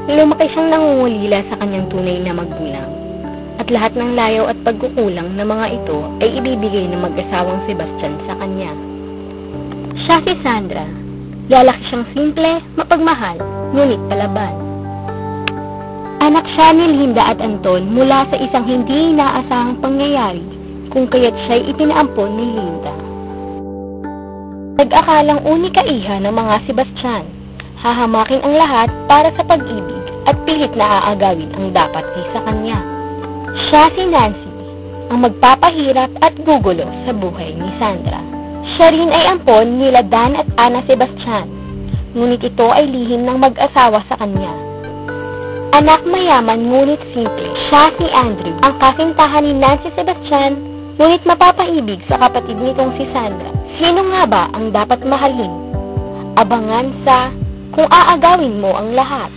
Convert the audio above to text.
Lumaki siyang nangungulila sa kanyang tunay na magulang, at lahat ng layaw at pagkukulang na mga ito ay ibibigay ng mag-asawang Sebastian sa kanya. Siya si Sandra. Lalaki siyang simple, mapagmahal, ngunit palaban. Anak siya ni Linda at Anton mula sa isang hindi inaasahang pangyayari kung kaya't siya'y ipinaampon ni Linda. Nag-akalang unika iha ng mga Sebastian, hahamakin ang lahat para sa pag-ibig at pilit na aagawin ang dapat ay sa kanya. Siya si Nancy, ang magpapahirap at gugulo sa buhay ni Sandra. Siya rin ay ampon nila Dan at Ana Sebastian, ngunit ito ay lihim ng mag-asawa sa kanya. Anak mayaman ngunit simple, siya si Andrew, ang kasintahan ni Nancy Sebastian, ngunit mapapaibig sa kapatid nitong si Sandra. Sino nga ba ang dapat mahalin? Abangan sa Kung Aagawin Mo ang Lahat.